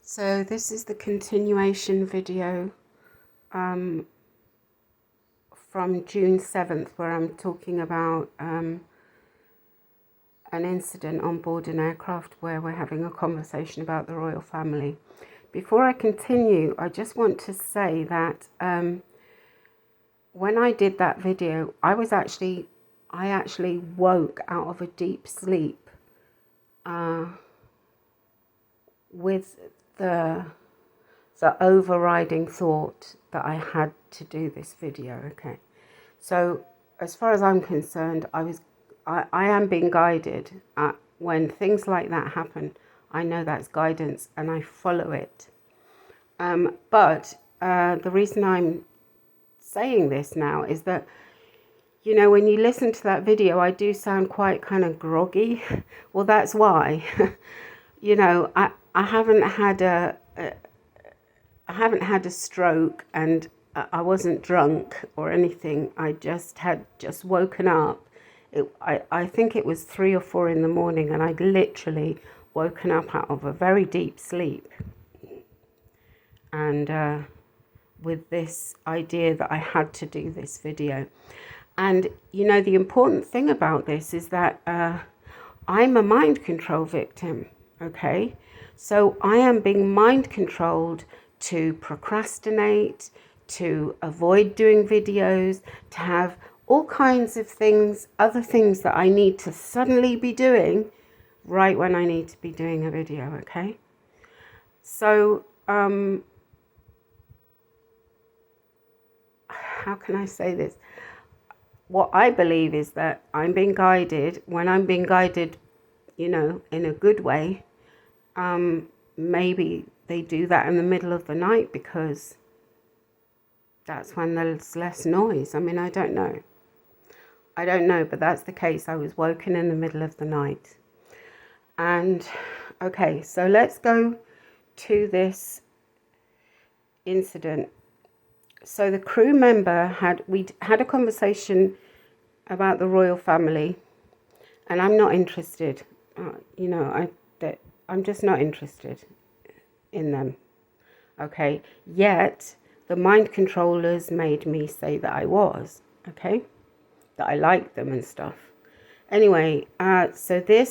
So this is the continuation video from June 7th, where I'm talking about an incident on board an aircraft where we're having a conversation about the royal family. Before I continue, I just want to say that when I did that video, I actually woke out of a deep sleep with the overriding thought that I had to do this video. Okay, so as far as I'm concerned, I am being guided. When things like that happen, I know that's guidance and I follow it. But the reason I'm saying this now is that, you know, when you listen to that video, I do sound quite kind of groggy. Well, that's why. You know, I haven't had a stroke, and I wasn't drunk or anything. I had just woken up. I think it was 3 or 4 in the morning, and I'd literally woken up out of a very deep sleep. And with this idea that I had to do this video. And, you know, the important thing about this is that I'm a mind control victim, okay? So I am being mind controlled to procrastinate, to avoid doing videos, to have all kinds of things, other things that I need to suddenly be doing right when I need to be doing a video, okay? So, how can I say this? What I believe is that I'm being guided. When I'm being guided, you know, in a good way, maybe they do that in the middle of the night because that's when there's less noise. I mean, I don't know, but that's the case. I was woken in the middle of the night. And okay, so let's go to this incident. So the crew member we had a conversation about the royal family, and I'm not interested. You know, I'm just not interested in them. Okay. Yet the mind controllers made me say that I was. Okay. That I liked them and stuff. Anyway, so there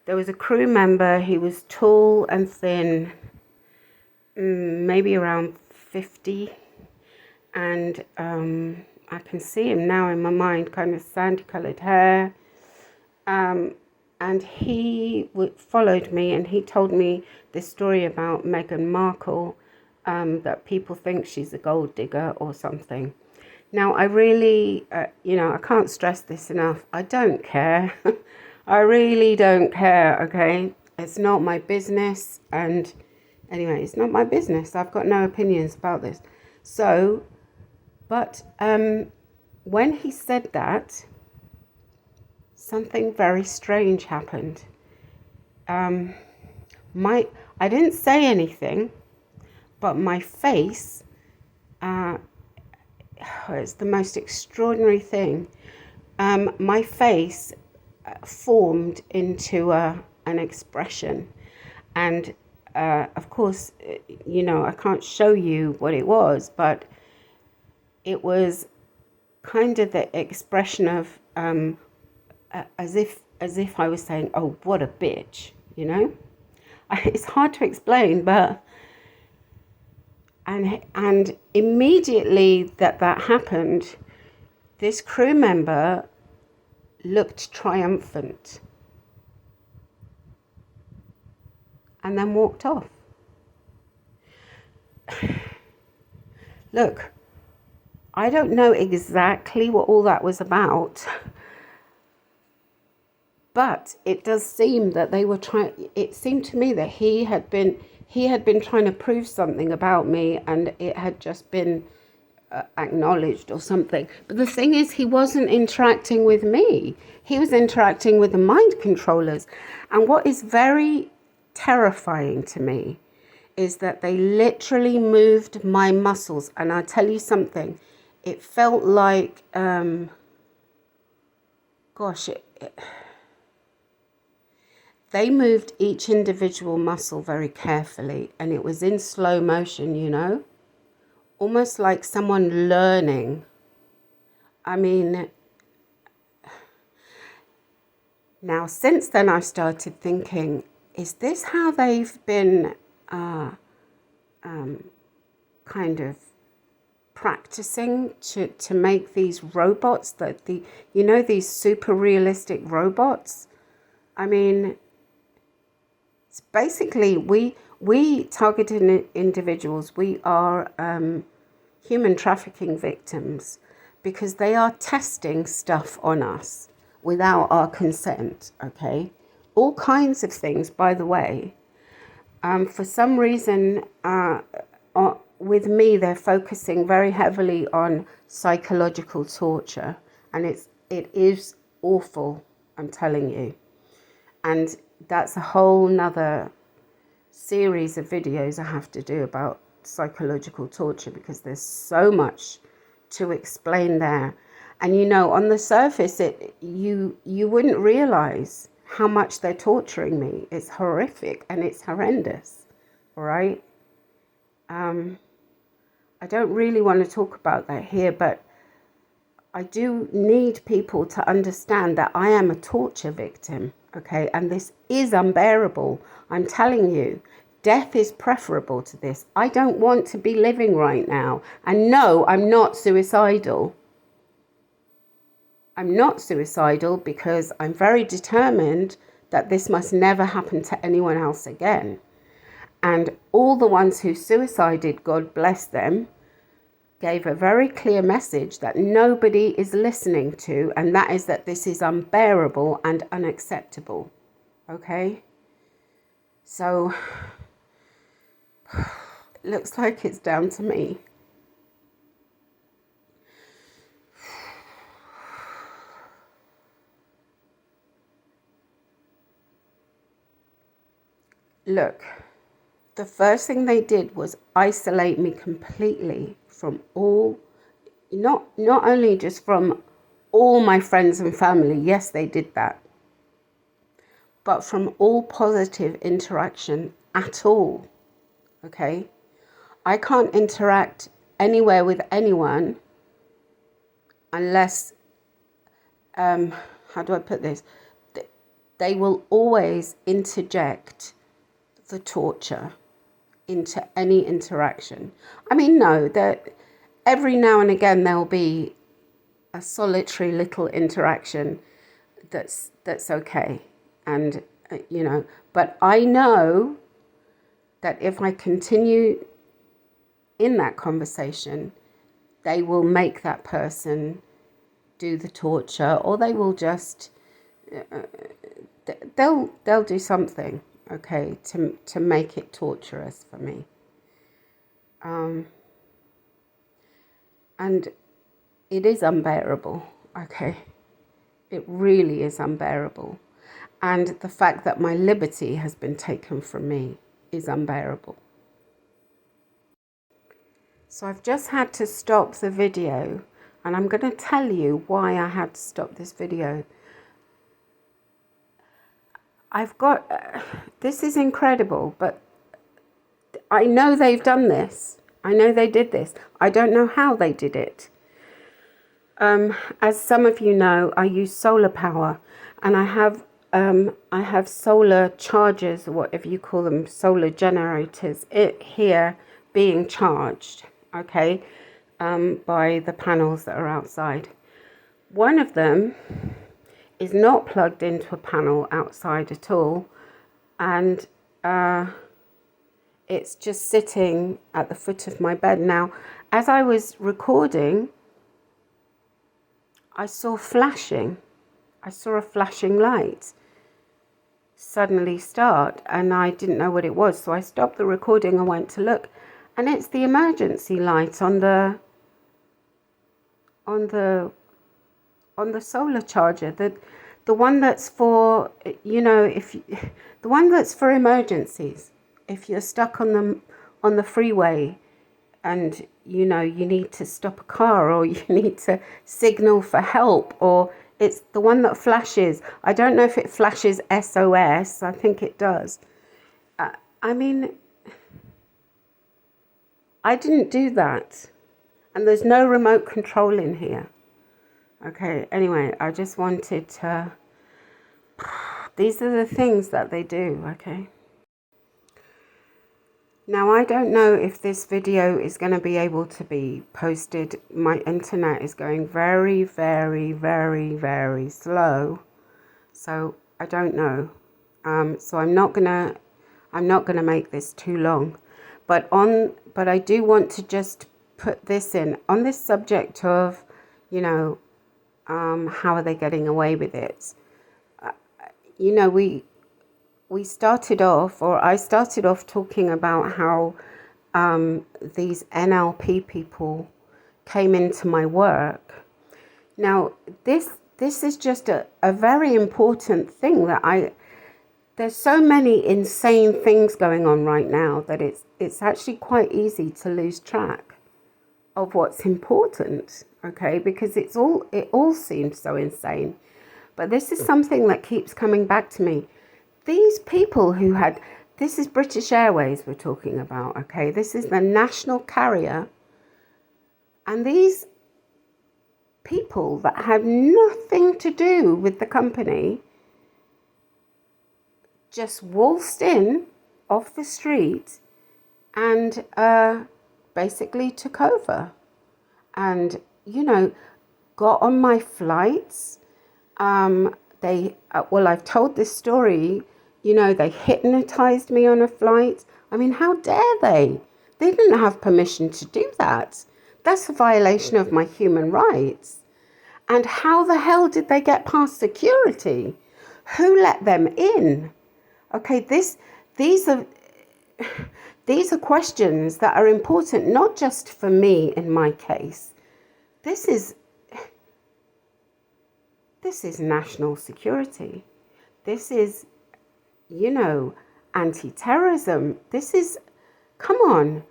was a crew member. He was tall and thin, maybe around 50, and I can see him now in my mind, kind of sandy coloured hair, and he followed me, and he told me this story about Meghan Markle, that people think she's a gold digger or something. Now, I really, you know, I can't stress this enough. I don't care. I really don't care, okay? It's not my business, and anyway, it's not my business. I've got no opinions about this. So, but when he said that, something very strange happened. I didn't say anything, but my face, it's the most extraordinary thing. My face formed into an expression, and of course, you know, I can't show you what it was, but it was kind of the expression of as if I was saying, "Oh, what a bitch," you know. It's hard to explain, but and immediately that happened, this crew member looked triumphant and then walked off. Look, I don't know exactly what all that was about, but it does seem that they were it seemed to me that he had been trying to prove something about me, and it had just been acknowledged or something. But the thing is, he wasn't interacting with me. He was interacting with the mind controllers. And what is very terrifying to me is that they literally moved my muscles. And I'll tell you something, it felt like, they moved each individual muscle very carefully, and it was in slow motion, you know, almost like someone learning. I mean, now since then I started thinking, is this how they've been kind of practicing to make these robots, that these super realistic robots? I mean, it's basically we targeted individuals, we are human trafficking victims, because they are testing stuff on us without our consent, okay? All kinds of things, by the way. For some reason, with me, they're focusing very heavily on psychological torture, and it is awful, I'm telling you. And that's a whole nother series of videos I have to do about psychological torture, because there's so much to explain there. And you know, on the surface, you wouldn't realize how much they're torturing me. It's horrific and it's horrendous, all right? I don't really want to talk about that here, but I do need people to understand that I am a torture victim, okay? And this is unbearable. I'm telling you, death is preferable to this. I don't want to be living right now. And no, I'm not suicidal. I'm not suicidal because I'm very determined that this must never happen to anyone else again. And all the ones who suicided, God bless them, gave a very clear message that nobody is listening to, and that is that this is unbearable and unacceptable. Okay? So, it looks like it's down to me. Look, the first thing they did was isolate me completely from all, not only just from all my friends and family, yes, they did that, but from all positive interaction at all, okay? I can't interact anywhere with anyone unless, how do I put this? They will always interject the torture into any interaction. I mean, no, that every now and again there'll be a solitary little interaction that's okay, and you know, but I know that if I continue in that conversation, they will make that person do the torture, or they will just they'll do something, okay, to make it torturous for me. And it is unbearable, okay? It really is unbearable. And the fact that my liberty has been taken from me is unbearable. So I've just had to stop the video, and I'm going to tell you why I had to stop this video. I've got, this is incredible, but I know they've done this. I know they did this. I don't know how they did it. As some of you know, I use solar power, and I have solar chargers, or whatever you call them, solar generators, here being charged, okay, by the panels that are outside. One of them is not plugged into a panel outside at all, and it's just sitting at the foot of my bed. Now, as I was recording, I saw a flashing light suddenly start, and I didn't know what it was, so I stopped the recording and went to look, and it's the emergency light on the solar charger, the one that's for, you know, the one that's for emergencies. If you're stuck on the freeway and, you know, you need to stop a car, or you need to signal for help, or It's the one that flashes. I don't know if it flashes SOS. I think it does. I mean, I didn't do that. And there's no remote control in here. Okay, anyway, I just wanted to... These are the things that they do, okay? Now, I don't know if this video is going to be able to be posted. My internet is going very, very, very, very slow. So I don't know. So I'm not gonna make this too long. But I do want to just put this in on this subject of, you know, how are they getting away with it? You know, we started off, or I started off talking about how these NLP people came into my work. Now, this is just a very important thing that there's so many insane things going on right now that it's actually quite easy to lose track of what's important, okay? Because it all seems so insane. But this is something that keeps coming back to me. These people who this is British Airways we're talking about, okay? This is the national carrier. And these people that had nothing to do with the company just waltzed in off the street and basically took over and, you know, got on my flights. I've told this story, you know, they hypnotized me on a flight. I mean, how dare they? They didn't have permission to do that. That's a violation of my human rights. And how the hell did they get past security? Who let them in? Okay, these are questions that are important, not just for me in my case. This is national security. This is, you know, anti-terrorism. Come on,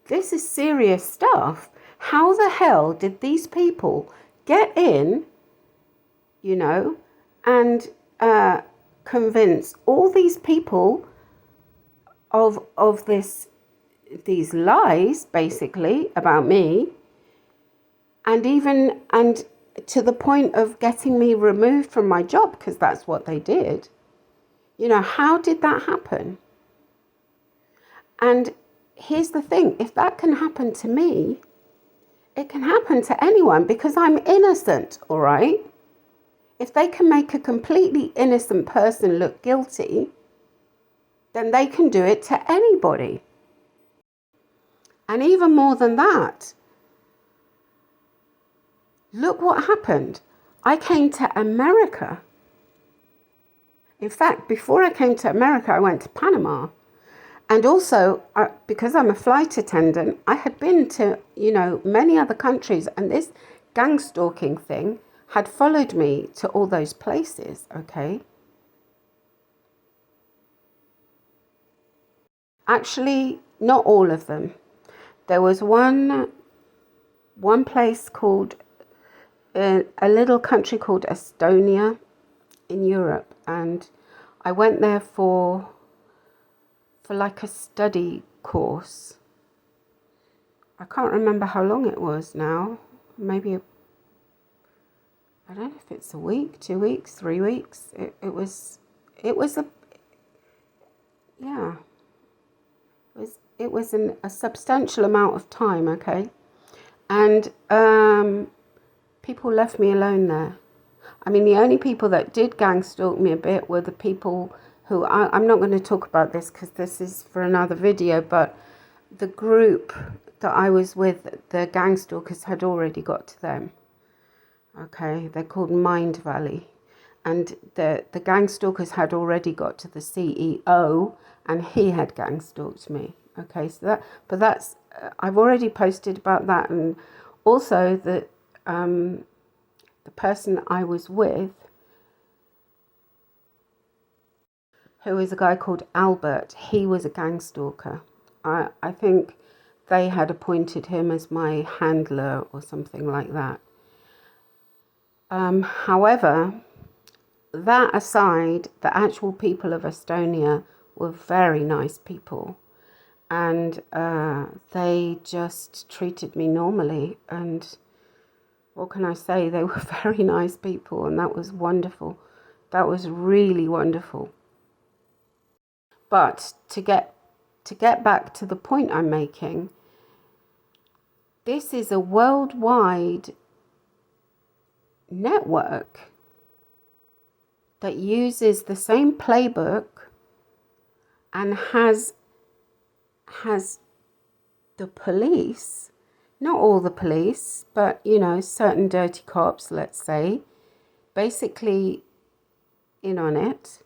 this is serious stuff. How the hell did these people get in, you know, and convince all these people of these lies, basically, about me, and to the point of getting me removed from my job, because that's what they did. You know, how did that happen? And here's the thing, if that can happen to me, it can happen to anyone, because I'm innocent, all right? If they can make a completely innocent person look guilty, then they can do it to anybody. And even more than that, look what happened. I came to America. In fact, before I came to America, I went to Panama. And also, because I'm a flight attendant, I had been to, you know, many other countries. And this gang stalking thing had followed me to all those places, okay? Actually, not all of them. There was one place called, a little country called Estonia in Europe. And I went there for like a study course. I can't remember how long it was now. Maybe, I don't know if it's a week, 2 weeks, 3 weeks. It was a substantial amount of time, okay? And people left me alone there. I mean, the only people that did gang stalk me a bit were the people who, I'm not going to talk about this because this is for another video, but the group that I was with, the Gangstalkers, had already got to them. Okay, they're called Mind Valley. And the Gangstalkers had already got to the CEO, and he had gangstalked me. Okay, so that's, I've already posted about that. And also the person I was with, who is a guy called Albert, he was a gang stalker. I think they had appointed him as my handler or something like that. However, that aside, the actual people of Estonia were very nice people. And they just treated me normally. And what can I say? They were very nice people, and that was wonderful. That was really wonderful. But to get back to the point I'm making, this is a worldwide network that uses the same playbook and has the police, not all the police, but certain dirty cops, let's say, basically in on it,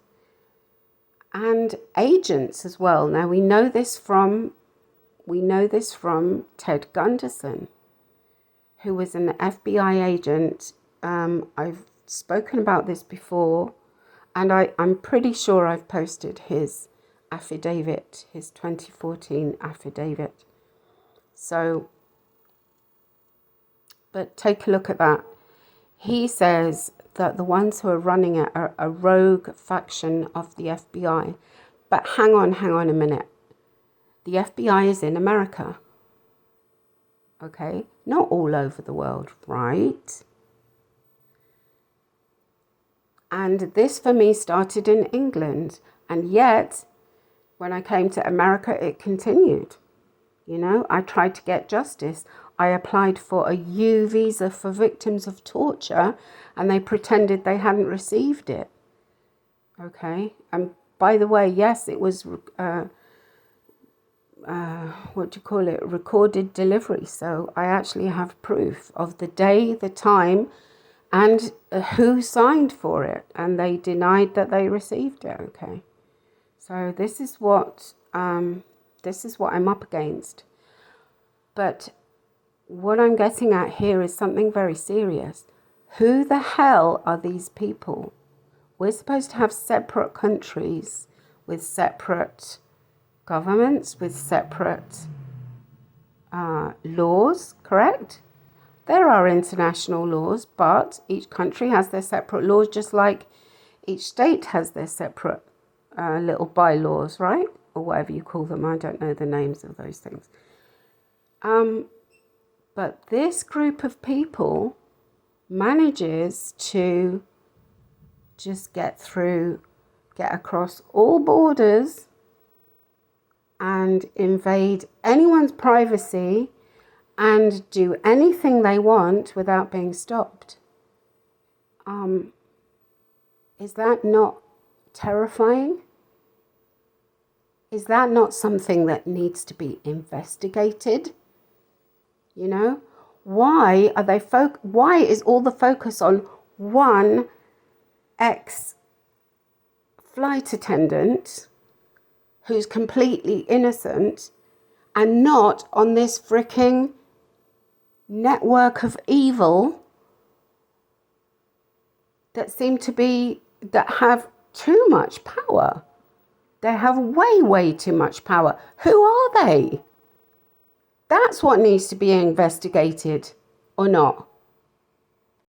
and agents as well. Now we know this from Ted Gunderson, who was an FBI agent. I've spoken about this before, and I'm pretty sure I've posted his affidavit, his 2014 affidavit. So, but take a look at that. He says that the ones who are running it are a rogue faction of the FBI. But hang on a minute. The FBI is in America. Okay? Not all over the world, right? And this for me started in England. And yet, when I came to America, it continued. I tried to get justice. I applied for a U visa for victims of torture, and they pretended they hadn't received it. Okay? And by the way, yes, it was, recorded delivery. So I actually have proof of the day, the time, and who signed for it. And they denied that they received it. Okay? So this is what I'm up against. But what I'm getting at here is something very serious. Who the hell are these people? We're supposed to have separate countries with separate governments, with separate laws, correct? There are international laws, but each country has their separate laws, just like each state has their separate little bylaws, right? Or whatever you call them. I don't know the names of those things. But this group of people manages to just get across all borders and invade anyone's privacy and do anything they want without being stopped. Is that not terrifying? Is that not something that needs to be investigated? Why are they why is all the focus on one ex-flight attendant who's completely innocent and not on this freaking network of evil that have too much power? They have way, way too much power. Who are they? That's what needs to be investigated, or not.